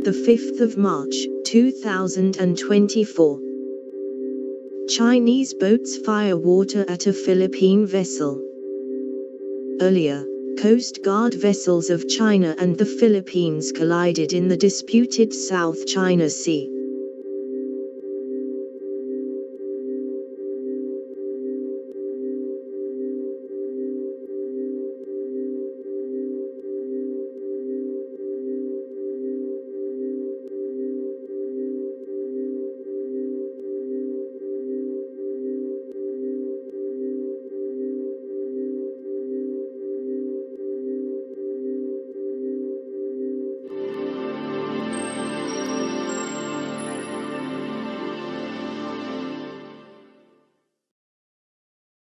The 5th of March, 2024. Chinese boats fire water at a Philippine vessel. Earlier, Coast Guard vessels of China and the Philippines collided in the disputed South China Sea.